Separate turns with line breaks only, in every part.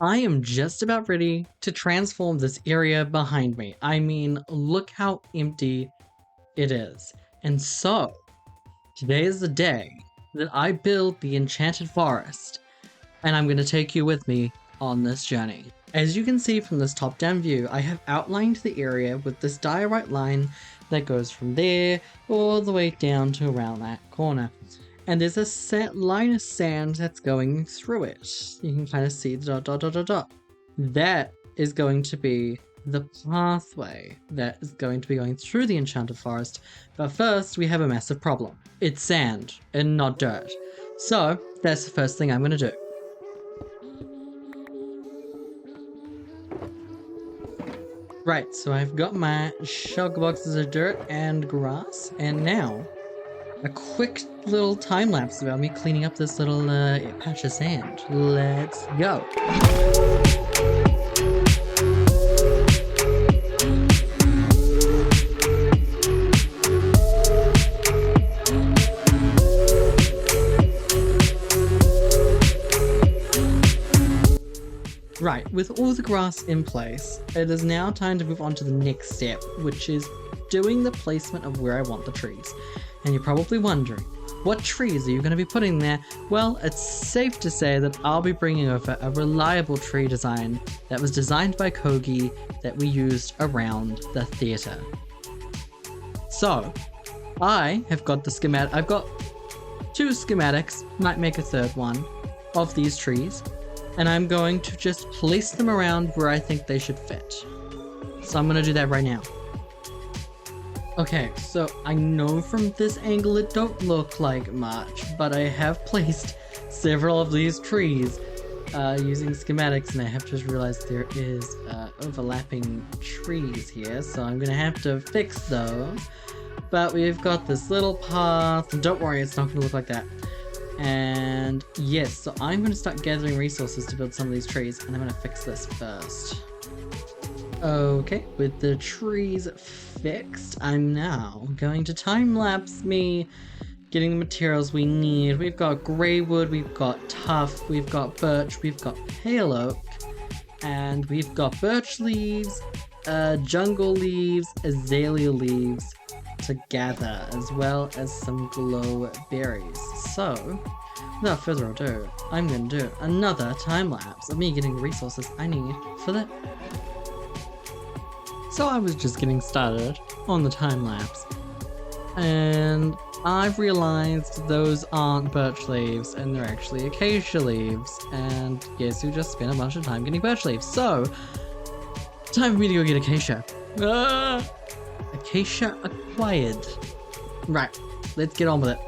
I am just about ready to transform this area behind me. I mean, look how empty it is. And so, today is the day that I build the Enchanted Forest, and I'm going to take you with me on this journey. As you can see from this top-down view, I have outlined the area with this diorite line that goes from there all the way down to around that corner. And there's a set line of sand that's going through it. You can kind of see the dot dot dot dot dot. That is going to be the pathway that is going to be going through the Enchanted Forest. But first, we have a massive problem. It's sand and not dirt. So, that's the first thing I'm going to do. Right, so I've got my shulker boxes of dirt and grass, and now a quick little time lapse about me cleaning up this little patch of sand. Let's go. Right, with all the grass in place, it is now time to move on to the next step, which is doing the placement of where I want the trees. And you're probably wondering, what trees are you going to be putting there? Well, it's safe to say that I'll be bringing over a reliable tree design that was designed by Kogi that we used around the theatre. So, I have got the schematic. I've got two schematics, might make a third one, of these trees. And I'm going to just place them around where I think they should fit. So I'm going to do that right now. Okay, so I know from this angle it don't look like much, but I have placed several of these trees using schematics, and I have just realized there is overlapping trees here, so I'm going to have to fix those. But we've got this little path, and don't worry, it's not going to look like that. And yes, so I'm going to start gathering resources to build some of these trees, and I'm going to fix this first. Okay, with the trees fixed, I'm now going to time-lapse me getting the materials we need. We've got grey wood, we've got tuff, we've got birch, we've got pale oak, and we've got birch leaves, jungle leaves, azalea leaves to gather, as well as some glow berries. So, without further ado, I'm going to do another time-lapse of me getting the resources I need for that. So I was just getting started on the time-lapse, and I've realized those aren't birch leaves, and they're actually acacia leaves, and yes, you just spent a bunch of time getting birch leaves, so time for me to go get acacia. Acacia acquired. Right, let's get on with it.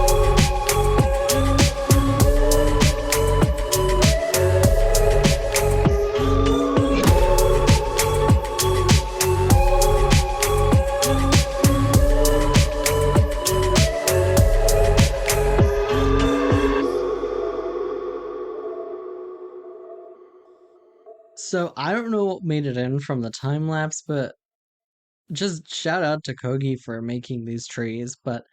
So I don't know what made it in from the time lapse, but just shout out to Kogi for making these trees, but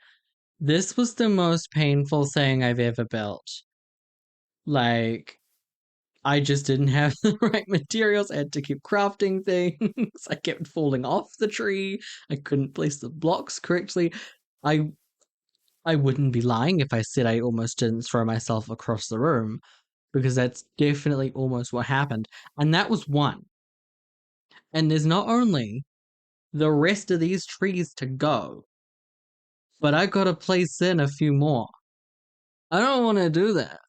this was the most painful thing I've ever built. Like, I just didn't have the right materials. I had to keep crafting things. I kept falling off the tree. I couldn't place the blocks correctly. I wouldn't be lying if I said I almost didn't throw myself across the room, because that's definitely almost what happened. And that was one. And there's not only the rest of these trees to go, but I gotta place in a few more. I don't want to do that.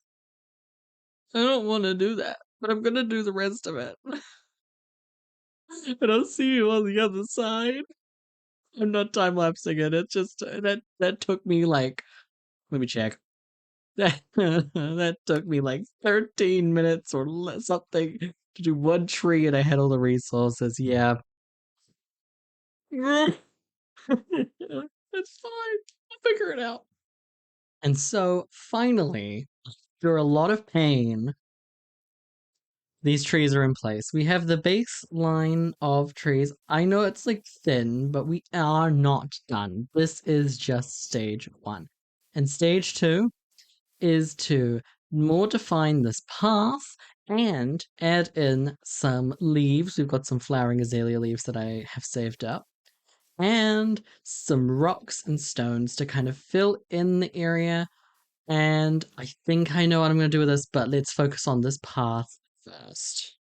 I don't want to do that, but I'm gonna do the rest of it. And I'll see you on the other side. I'm not time-lapsing it, it just, that took me like, let me check. That took me like 13 minutes or something to do one tree, and I had all the resources, yeah. It's fine, I'll figure it out. And so, finally, after a lot of pain, these trees are in place. We have the baseline of trees. I know it's like thin, but we are not done. This is just stage one. And stage two is to more define this path and add in some leaves. We've got some flowering azalea leaves that I have saved up, and some rocks and stones to kind of fill in the area. And I think I know what I'm going to do with this, but let's focus on this path first.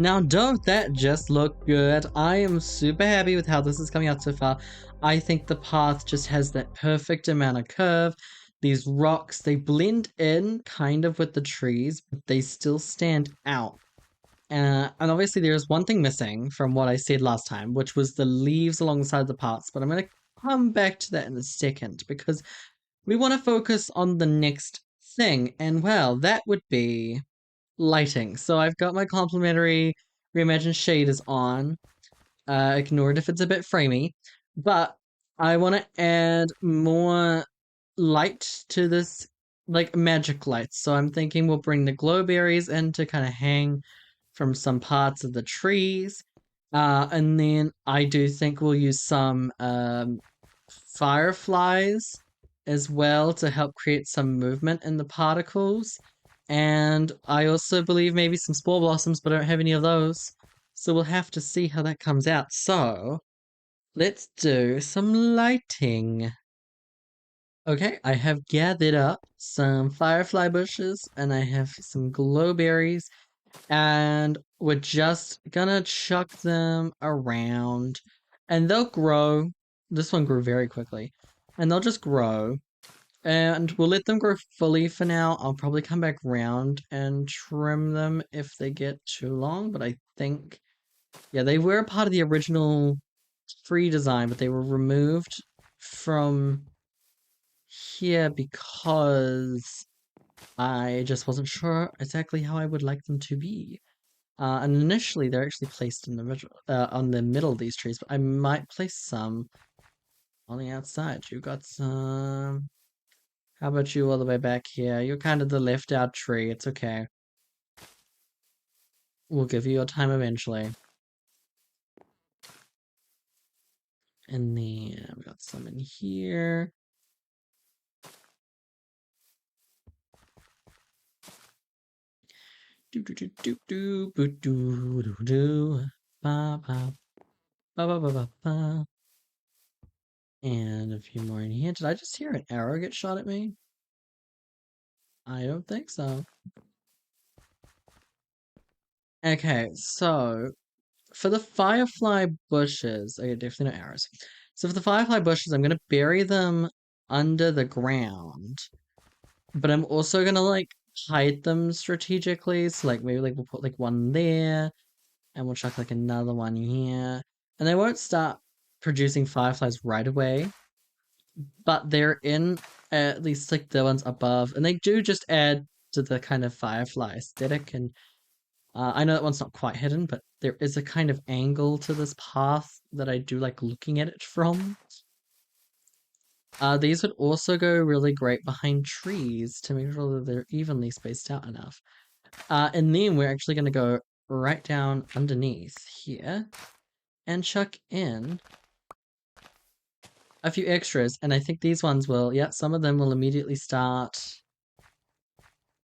Now, don't that just look good? I am super happy with how this is coming out so far. I think the path just has that perfect amount of curve. These rocks, they blend in kind of with the trees, but they still stand out. And obviously there is one thing missing from what I said last time, which was the leaves alongside the paths, but I'm going to come back to that in a second because we want to focus on the next thing, and well, that would be lighting. So I've got my complimentary reimagined shaders on. Ignore it if it's a bit framey, but I want to add more light to this, like magic lights. So I'm thinking we'll bring the glow berries in to kind of hang from some parts of the trees. And then I do think we'll use some fireflies as well to help create some movement in the particles. And I also believe maybe some spore blossoms, but I don't have any of those. So we'll have to see how that comes out. So let's do some lighting. Okay, I have gathered up some firefly bushes and I have some glowberries, and we're just gonna chuck them around and they'll grow. This one grew very quickly, and they'll just grow. And we'll let them grow fully for now. I'll probably come back round and trim them if they get too long, but I think, yeah, they were part of the original tree design, but they were removed from here because I just wasn't sure exactly how I would like them to be. And initially they're actually placed in the middle, on the middle of these trees, but I might place some on the outside. You got some. How about you all the way back here? You're kind of the left out tree. It's okay. We'll give you your time eventually. And then we got some in here. Do do do do do do do do do ba ba ba ba ba ba ba. And a few more in here. Did I just hear an arrow get shot at me? I don't think so. Okay, so for the firefly bushes, okay, definitely no arrows. So for the firefly bushes, I'm gonna bury them under the ground, but I'm also gonna like hide them strategically. So like maybe like we'll put like one there, and we'll chuck like another one here, and they won't start producing fireflies right away. but they're in at least like the ones above, and they do just add to the kind of firefly aesthetic. And I know that one's not quite hidden, but there is a kind of angle to this path that I do like looking at it from. These would also go really great behind trees to make sure that they're evenly spaced out enough. And then we're actually going to go right down underneath here and chuck in a few extras. And I think these ones will, yeah, some of them will immediately start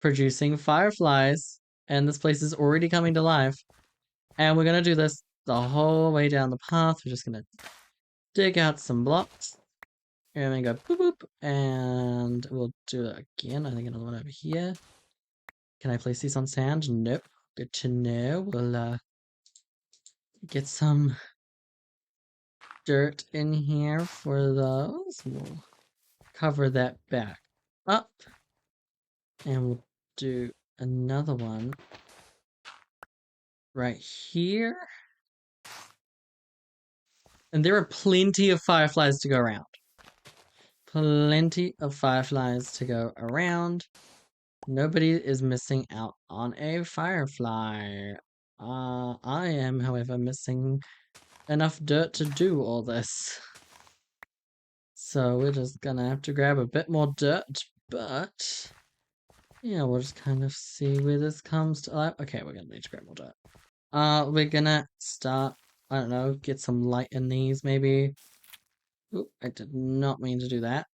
producing fireflies. And this place is already coming to life. And we're going to do this the whole way down the path. We're just going to dig out some blocks. And then go boop boop. And we'll do it again. I think another one over here. Can I place these on sand? Nope. Good to know. We'll get some dirt in here for those. We'll cover that back up. And we'll do another one right here. And there are plenty of fireflies to go around. Plenty of fireflies to go around. Nobody is missing out on a firefly. I am, however, missing enough dirt to do all this. So we're just gonna have to grab a bit more dirt, but yeah, we'll just kind of see where this comes to life. Okay, we're gonna need to grab more dirt. We're gonna start, I don't know, get some light in these maybe. Oop, I did not mean to do that.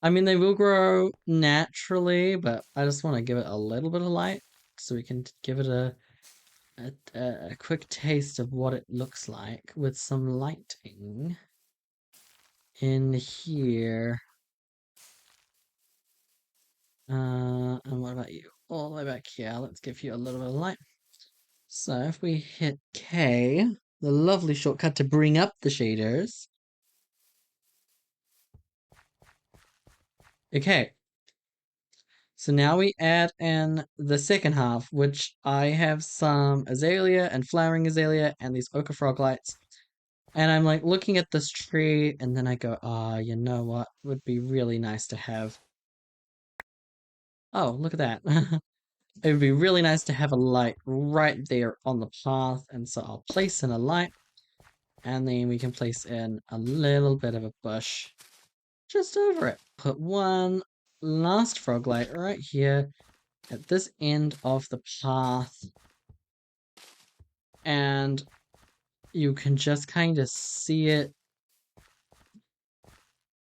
I mean, they will grow naturally, but I just want to give it a little bit of light so we can give it a quick taste of what it looks like with some lighting in here. And what about you? All the way back here. Let's give you a little bit of light. So if we hit K, the lovely shortcut to bring up the shaders. Okay. So now we add in the second half, which I have some azalea and flowering azalea and these ochre frog lights. And I'm like looking at this tree and then I go, you know what? Would be really nice to have. Oh, look at that. It would be really nice to have a light right there on the path. And so I'll place in a light and then we can place in a little bit of a bush just over it. Put one last frog light right here at this end of the path. And you can just kind of see it.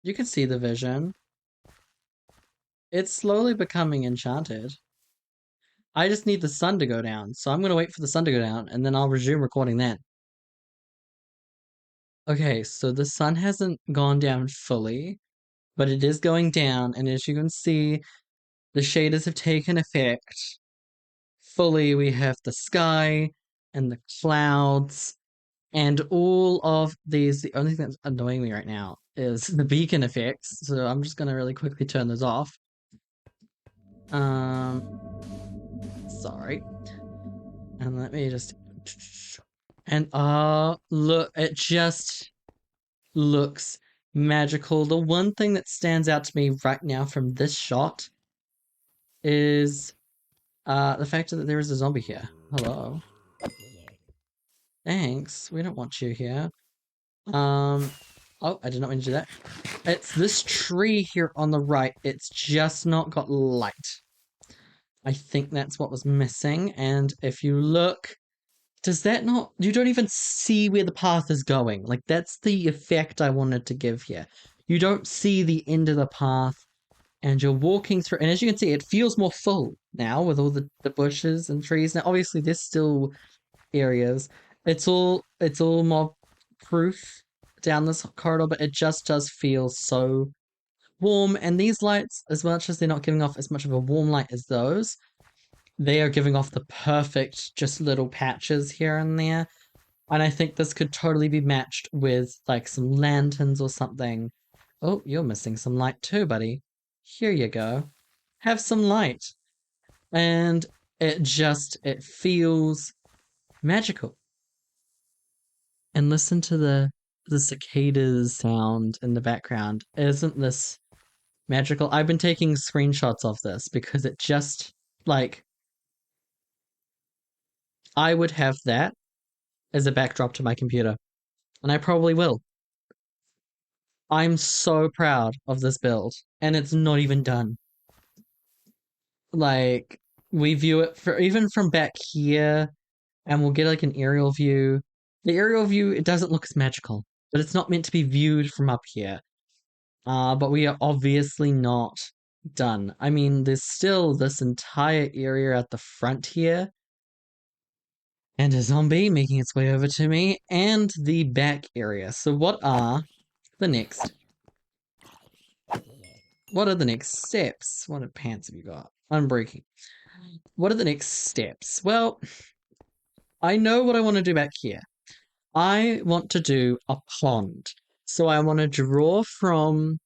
You can see the vision. It's slowly becoming enchanted. I just need the sun to go down, so I'm going to wait for the sun to go down, and then I'll resume recording then. Okay, so the sun hasn't gone down fully, but it is going down, and as you can see, the shaders have taken effect. Fully, we have the sky, and the clouds, and all of these. The only thing that's annoying me right now is the beacon effects, so I'm just going to really quickly turn those off. Sorry. And let me just... And look, it just looks magical. The one thing that stands out to me right now from this shot is the fact that there is a zombie here. Hello. Thanks. We don't want you here. Oh, I did not mean to do that. It's this tree here on the right. It's just not got light. I think that's what was missing. And if you look, does that not... You don't even see where the path is going. Like, that's the effect I wanted to give here. You don't see the end of the path, and you're walking through... And as you can see, it feels more full now with all the bushes and trees. Now, obviously, there's still areas. It's all mob-proof down this corridor, but it just does feel so warm. And these lights, as much as they're not giving off as much of a warm light as those, they are giving off the perfect just little patches here and there. And I think this could totally be matched with like some lanterns or something. Oh, you're missing some light too, buddy. Here you go. Have some light. And it feels magical. And listen to the the cicadas sound in the background, isn't this magical? I've been taking screenshots of this because it just, like, I would have that as a backdrop to my computer, and I probably will. I'm so proud of this build, and it's not even done. Like, we view it for even from back here, and we'll get like an aerial view. The aerial view, it doesn't look as magical, but it's not meant to be viewed from up here. But we are obviously not done. I mean, there's still this entire area at the front here, and a zombie making its way over to me, and the back area. So what are the next? What are the next steps? What pants have you got? Unbreaking. What are the next steps? Well, I know what I want to do back here. I want to do a pond. So I want to draw from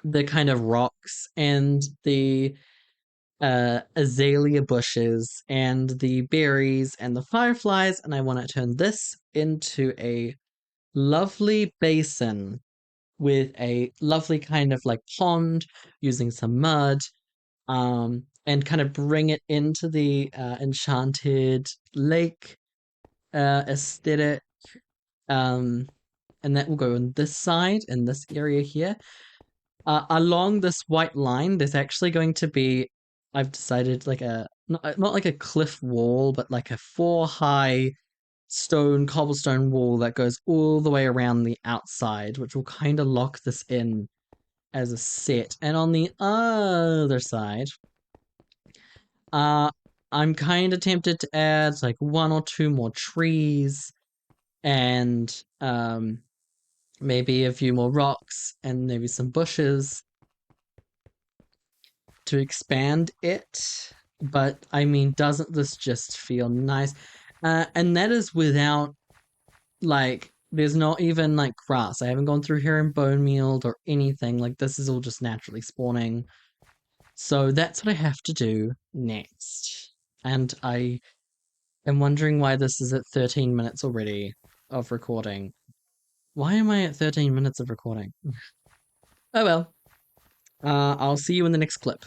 the kind of rocks and the azalea bushes and the berries and the fireflies, and I want to turn this into a lovely basin with a lovely kind of like pond using some mud, and kind of bring it into the enchanted lake aesthetic. And that will go on this side in this area here. Along this white line, there's actually going to be, I've decided, like a not like a cliff wall, but like a 4 high cobblestone wall that goes all the way around the outside, which will kind of lock this in as a set. And on the other side, I'm kind of tempted to add like 1 or 2 more trees and maybe a few more rocks and maybe some bushes to expand it. But I mean, doesn't this just feel nice? And that is without, like, there's not even like grass. I haven't gone through here and bone mealed or anything. Like, this is all just naturally spawning. So that's what I have to do next. And I am wondering why this is at 13 minutes already of recording. Why am I at 13 minutes of recording? Oh well. I'll see you in the next clip.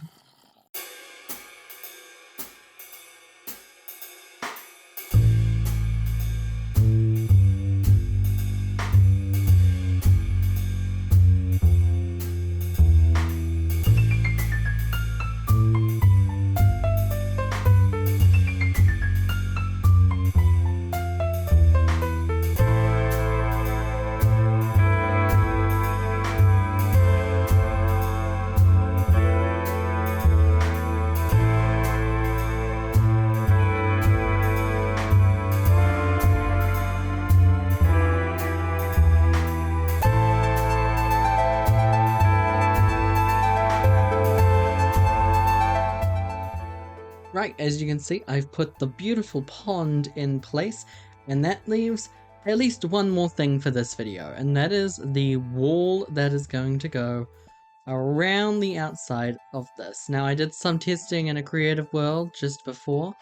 Right, as you can see, I've put the beautiful pond in place, and that leaves at least one more thing for this video, and that is the wall that is going to go around the outside of this. Now, I did some testing in a creative world just before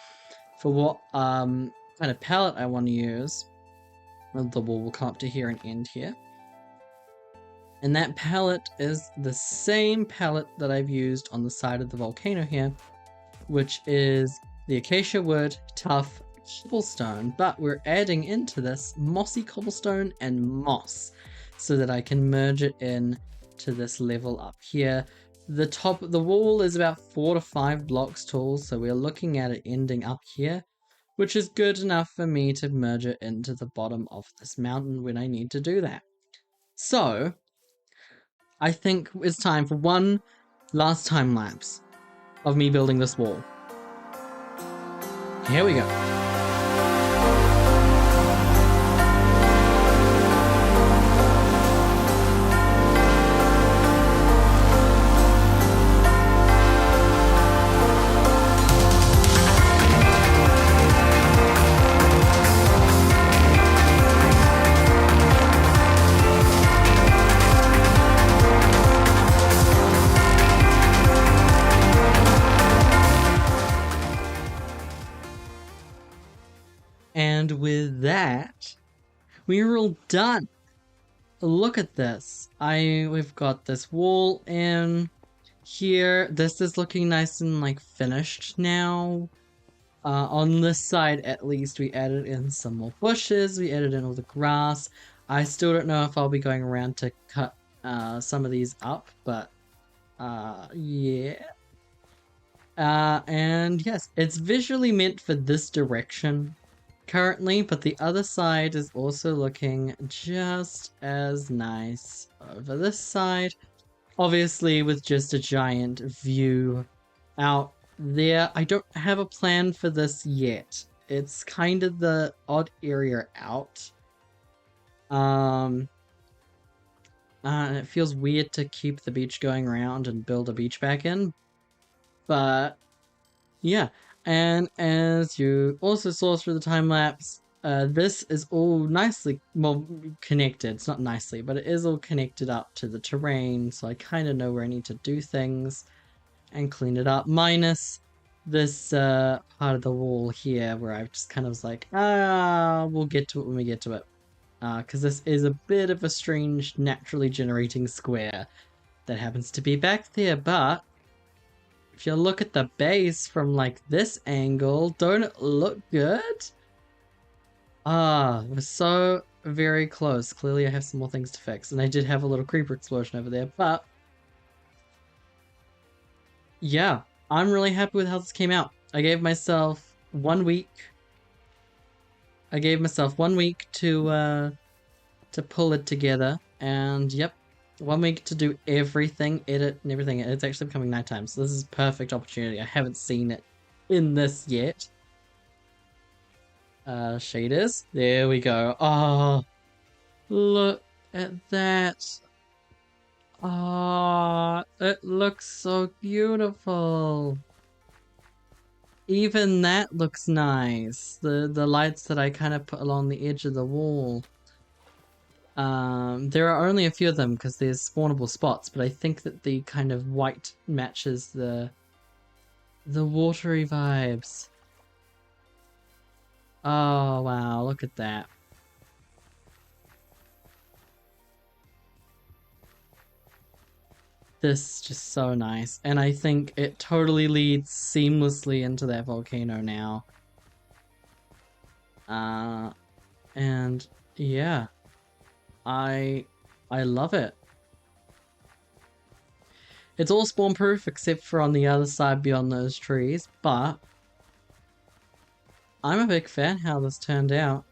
for what kind of palette I want to use. The wall will come up to here and end here. And that palette is the same palette that I've used on the side of the volcano here, which is the acacia wood, tough cobblestone, but we're adding into this mossy cobblestone and moss so that I can merge it in to this level up here. The wall is about 4 to 5 blocks tall, so we're looking at it ending up here, which is good enough for me to merge it into the bottom of this mountain when I need to do that. So I think it's time for one last time lapse of me building this wall. Here we go. And with that, we're all done. look at this. We've got this wall in here. This is looking nice and like finished now. On this side, at least, we added in some more bushes. We added in all the grass. I still don't know if I'll be going around to cut some of these up, but yeah. And yes, it's visually meant for this direction currently, but the other side is also looking just as nice over this side. Obviously, with just a giant view out there. I don't have a plan for this yet. It's kind of the odd area out. And it feels weird to keep the beach going around and build a beach back in. But yeah, and as you also saw through the time lapse, this is all nicely, well, connected. It's not nicely, but it is all connected up to the terrain, so I kind of know where I need to do things and clean it up, minus this part of the wall here where I've just kind of was like, we'll get to it when we get to it. Because this is a bit of a strange naturally generating square that happens to be back there, but if you look at the base from like this angle, don't it look good? We're so very close. Clearly I have some more things to fix, and I did have a little creeper explosion over there, but yeah, I'm really happy with how this came out. I gave myself 1 week. I gave myself 1 week to pull it together, and yep, 1 week to do everything, edit and everything. It's actually becoming nighttime, so this is a perfect opportunity. I haven't seen it in this yet. Shaders. There we go. Oh, look at that. Oh, it looks so beautiful. Even that looks nice. The lights that I kind of put along the edge of the wall. There are only a few of them because there's spawnable spots, but I think that the kind of white matches the watery vibes. Oh wow, look at that. This is just so nice, and I think it totally leads seamlessly into that volcano now. And yeah, I love it. It's all spawn proof except for on the other side beyond those trees, but I'm a big fan how this turned out.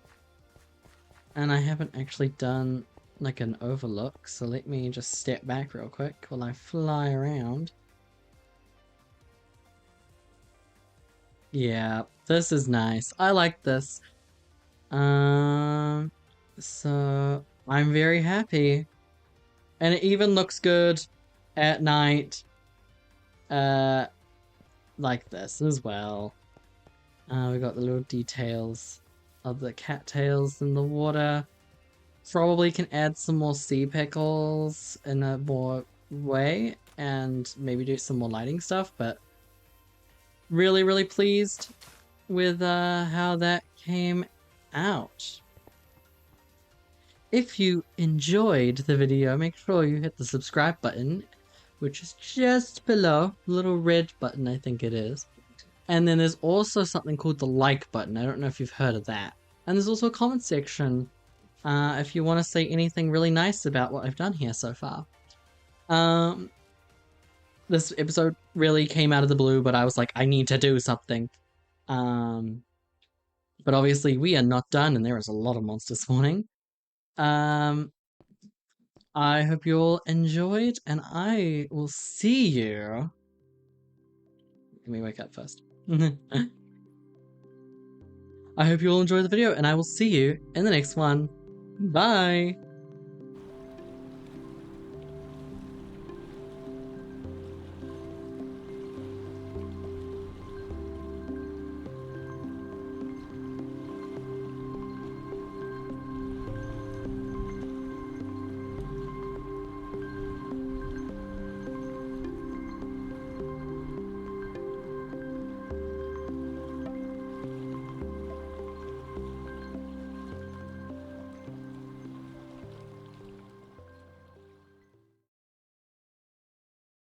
And I haven't actually done like an overlook, so let me just step back real quick while I fly around. Yeah, this is nice. I like this. So I'm very happy. And it even looks good at night. Like this as well. We got the little details of the cattails in the water. Probably can add some more sea pickles in a more way and maybe do some more lighting stuff, but really, really pleased with how that came out. If you enjoyed the video, make sure you hit the subscribe button, which is just below, the little red button I think it is. And then there's also something called the like button. I don't know if you've heard of that. And there's also a comment section if you want to say anything really nice about what I've done here so far. This episode really came out of the blue, but I was like, I need to do something. But obviously we are not done, and there is a lot of monsters spawning. I hope you all enjoyed, and I will see you. Let me wake up first. I hope you all enjoyed the video, and I will see you in the next one. Bye!